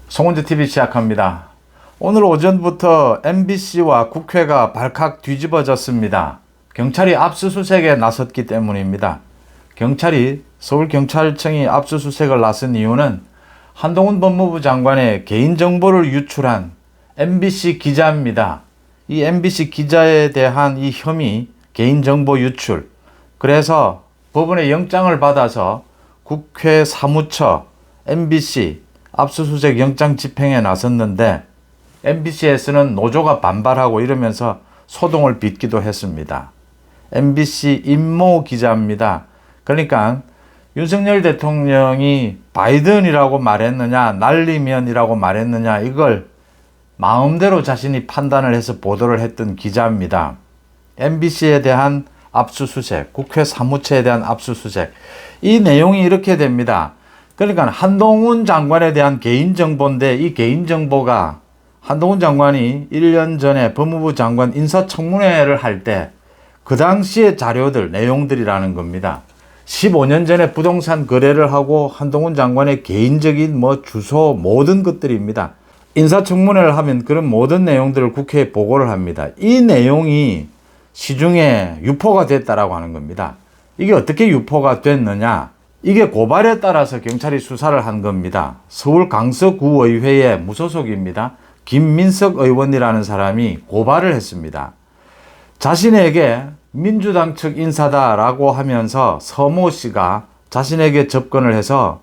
송은주TV 시작합니다. 오늘 오전부터 MBC와 국회가 발칵 뒤집어졌습니다. 경찰이 압수수색에 나섰기 때문입니다. 경찰이 서울경찰청이 압수수색을 나선 이유는 한동훈 법무부 장관의 개인정보를 유출한 MBC 기자입니다. 이 MBC 기자에 대한 이 혐의, 개인정보 유출. 그래서 법원의 영장을 받아서 국회 사무처, MBC 압수수색 영장 집행에 나섰는데 MBC에서는 노조가 반발하고 이러면서 소동을 빚기도 했습니다. MBC 임모 기자입니다. 그러니까 윤석열 대통령이 바이든이라고 말했느냐 날리면이라고 말했느냐 이걸 마음대로 자신이 판단을 해서 보도를 했던 기자입니다. MBC에 대한 압수수색, 국회 사무처에 대한 압수수색, 이 내용이 이렇게 됩니다. 그러니까 한동훈 장관에 대한 개인정보인데 이 개인정보가 한동훈 장관이 1년 전에 법무부 장관 인사청문회를 할 때 그 당시의 자료들, 내용들이라는 겁니다. 15년 전에 부동산 거래를 하고 한동훈 장관의 개인적인 주소 모든 것들입니다. 인사청문회를 하면 그런 모든 내용들을 국회에 보고를 합니다. 이 내용이 시중에 유포가 됐다라고 하는 겁니다. 이게 어떻게 유포가 됐느냐? 이게 고발에 따라서 경찰이 수사를 한 겁니다. 서울 강서구의회의 무소속입니다. 김민석 의원이라는 사람이 고발을 했습니다. 자신에게 민주당 측 인사다라고 하면서 서모 씨가 자신에게 접근을 해서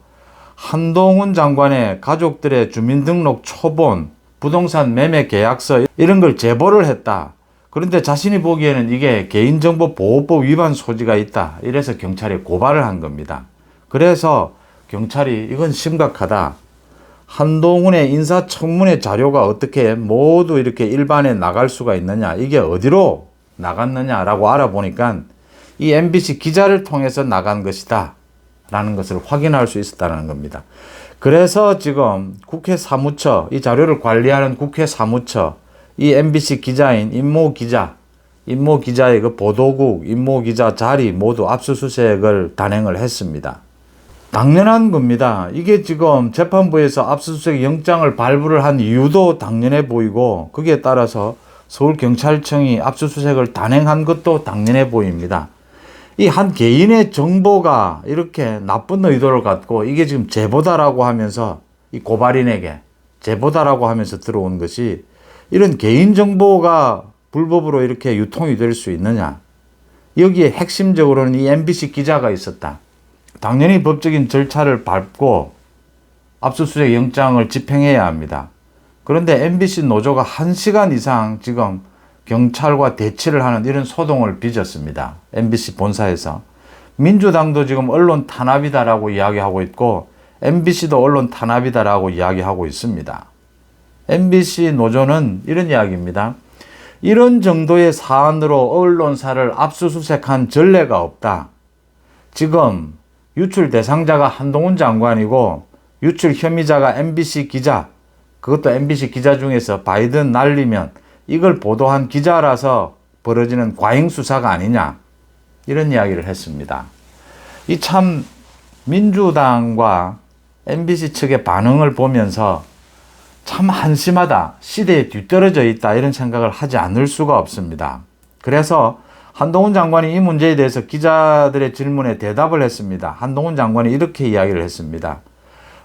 한동훈 장관의 가족들의 주민등록 초본, 부동산 매매 계약서 이런 걸 제보를 했다. 그런데 자신이 보기에는 이게 개인정보보호법 위반 소지가 있다. 이래서 경찰에 고발을 한 겁니다. 그래서 경찰이 이건 심각하다. 한동훈의 인사청문회 자료가 어떻게 모두 이렇게 일반에 나갈 수가 있느냐. 이게 어디로 나갔느냐라고 알아보니까 이 MBC 기자를 통해서 나간 것이다. 라는 것을 확인할 수 있었다는 겁니다. 그래서 지금 국회 사무처, 이 자료를 관리하는 국회 사무처, 이 MBC 기자인 임모 기자의 그 보도국, 임모 기자 자리 모두 압수수색을 단행을 했습니다. 당연한 겁니다. 이게 지금 재판부에서 압수수색 영장을 발부를 한 이유도 당연해 보이고 거기에 따라서 서울경찰청이 압수수색을 단행한 것도 당연해 보입니다. 이 한 개인의 정보가 이렇게 나쁜 의도를 갖고 이게 지금 제보다라고 하면서 이 고발인에게 제보다라고 하면서 들어온 것이 이런 개인정보가 불법으로 이렇게 유통이 될 수 있느냐. 여기에 핵심적으로는 이 MBC 기자가 있었다. 당연히 법적인 절차를 밟고 압수수색 영장을 집행해야 합니다. 그런데 MBC 노조가 1시간 이상 지금 경찰과 대치를 하는 이런 소동을 빚었습니다. MBC 본사에서. 민주당도 지금 언론 탄압이다라고 이야기하고 있고 MBC도 언론 탄압이다라고 이야기하고 있습니다. MBC 노조는 이런 이야기입니다. 이런 정도의 사안으로 언론사를 압수수색한 전례가 없다. 지금 유출 대상자가 한동훈 장관이고 유출 혐의자가 MBC 기자, 그것도 MBC 기자 중에서 바이든 날리면 이걸 보도한 기자라서 벌어지는 과잉수사가 아니냐 이런 이야기를 했습니다. 이 참 민주당과 MBC 측의 반응을 보면서 참 한심하다, 시대에 뒤떨어져 있다 이런 생각을 하지 않을 수가 없습니다. 그래서 한동훈 장관이 이 문제에 대해서 기자들의 질문에 대답을 했습니다. 한동훈 장관이 이렇게 이야기를 했습니다.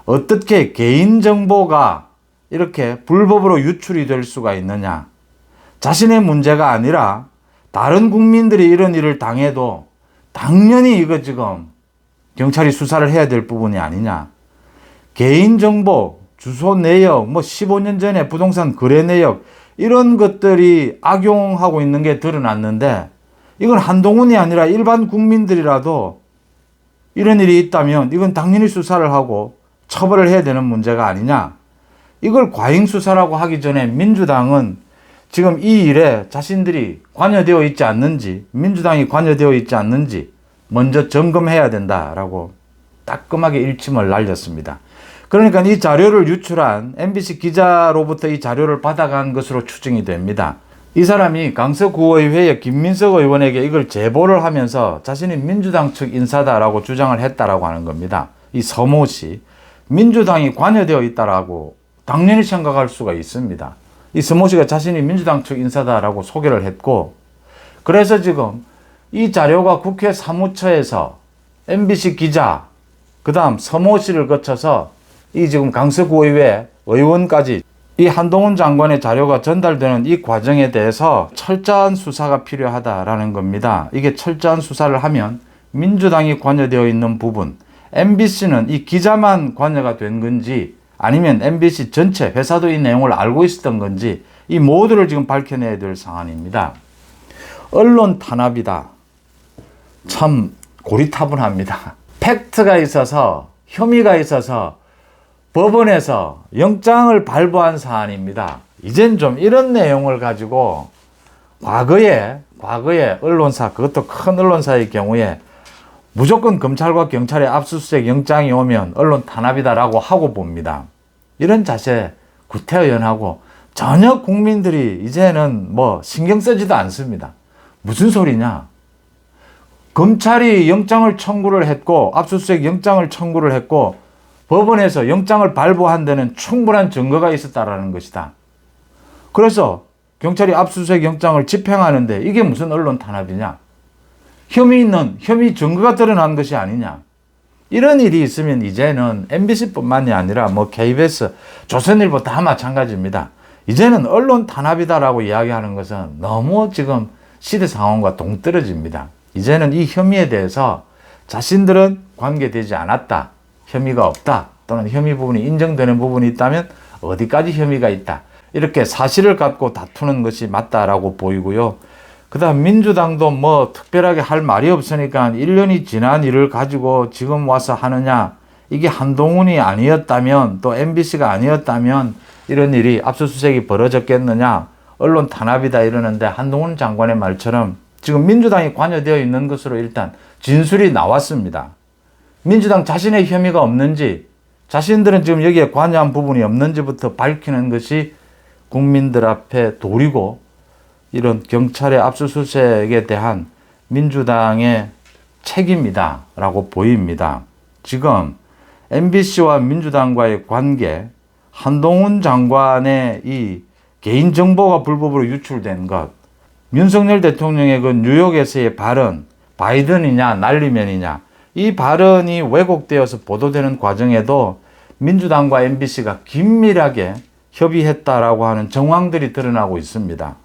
어떻게 개인정보가 이렇게 불법으로 유출이 될 수가 있느냐. 자신의 문제가 아니라 다른 국민들이 이런 일을 당해도 당연히 이거 지금 경찰이 수사를 해야 될 부분이 아니냐. 개인정보, 주소 내역, 15년 전에 부동산 거래 내역 이런 것들이 악용하고 있는 게 드러났는데 이건 한동훈이 아니라 일반 국민들이라도 이런 일이 있다면 이건 당연히 수사를 하고 처벌을 해야 되는 문제가 아니냐. 이걸 과잉수사라고 하기 전에 민주당은 지금 이 일에 자신들이 관여되어 있지 않는지, 민주당이 관여되어 있지 않는지 먼저 점검해야 된다라고 따끔하게 일침을 날렸습니다. 그러니까 이 자료를 유출한 MBC 기자로부터 이 자료를 받아간 것으로 추정이 됩니다. 이 사람이 강서구의회의 김민석 의원에게 이걸 제보를 하면서 자신이 민주당 측 인사다라고 주장을 했다라고 하는 겁니다. 이 서모 씨. 민주당이 관여되어 있다라고 당연히 생각할 수가 있습니다. 이 서모 씨가 자신이 민주당 측 인사다라고 소개를 했고, 그래서 지금 이 자료가 국회 사무처에서 MBC 기자, 그 다음 서모 씨를 거쳐서 이 지금 강서구의회 의원까지 이 한동훈 장관의 자료가 전달되는 이 과정에 대해서 철저한 수사가 필요하다라는 겁니다. 이게 철저한 수사를 하면 민주당이 관여되어 있는 부분, MBC는 이 기자만 관여가 된 건지 아니면 MBC 전체 회사도 이 내용을 알고 있었던 건지 이 모두를 지금 밝혀내야 될 상황입니다. 언론 탄압이다. 참 고리타분합니다. 팩트가 있어서 혐의가 있어서 법원에서 영장을 발부한 사안입니다. 이젠 좀 이런 내용을 가지고 과거에 언론사, 그것도 큰 언론사의 경우에 무조건 검찰과 경찰의 압수수색 영장이 오면 언론 탄압이다라고 하고 봅니다. 이런 자세 구태의연하고 전혀 국민들이 이제는 뭐 신경 쓰지도 않습니다. 무슨 소리냐? 검찰이 영장을 청구를 했고 압수수색 영장을 청구를 했고 법원에서 영장을 발부한 데는 충분한 증거가 있었다라는 것이다. 그래서 경찰이 압수수색 영장을 집행하는데 이게 무슨 언론 탄압이냐? 혐의 증거가 드러난 것이 아니냐? 이런 일이 있으면 이제는 MBC뿐만이 아니라 뭐 KBS, 조선일보 다 마찬가지입니다. 이제는 언론 탄압이다라고 이야기하는 것은 너무 지금 시대 상황과 동떨어집니다. 이제는 이 혐의에 대해서 자신들은 관계되지 않았다, 혐의가 없다, 또는 혐의 부분이 인정되는 부분이 있다면 어디까지 혐의가 있다, 이렇게 사실을 갖고 다투는 것이 맞다라고 보이고요. 그 다음 민주당도 뭐 특별하게 할 말이 없으니까 1년이 지난 일을 가지고 지금 와서 하느냐, 이게 한동훈이 아니었다면 또 MBC가 아니었다면 이런 일이 압수수색이 벌어졌겠느냐, 언론 탄압이다 이러는데 한동훈 장관의 말처럼 지금 민주당이 관여되어 있는 것으로 일단 진술이 나왔습니다. 민주당 자신의 혐의가 없는지, 자신들은 지금 여기에 관여한 부분이 없는지부터 밝히는 것이 국민들 앞에 도리고, 이런 경찰의 압수수색에 대한 민주당의 책임이다 라고 보입니다. 지금 MBC와 민주당과의 관계, 한동훈 장관의 이 개인정보가 불법으로 유출된 것, 윤석열 대통령의 그 뉴욕에서의 발언, 바이든이냐 난리면이냐, 이 발언이 왜곡되어서 보도되는 과정에도 민주당과 MBC가 긴밀하게 협의했다라고 하는 정황들이 드러나고 있습니다.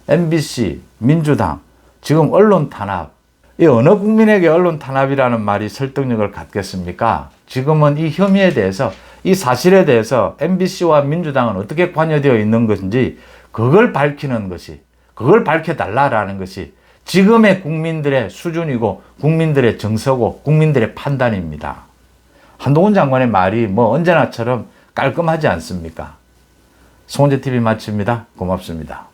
MBC, 민주당, 지금 언론 탄압, 이 어느 국민에게 언론 탄압이라는 말이 설득력을 갖겠습니까? 지금은 이 혐의에 대해서, 이 사실에 대해서 MBC와 민주당은 어떻게 관여되어 있는 것인지 그걸 밝히는 것이, 그걸 밝혀달라라는 것이 지금의 국민들의 수준이고 국민들의 정서고 국민들의 판단입니다. 한동훈 장관의 말이 뭐 언제나처럼 깔끔하지 않습니까? 송은재TV 마칩니다. 고맙습니다.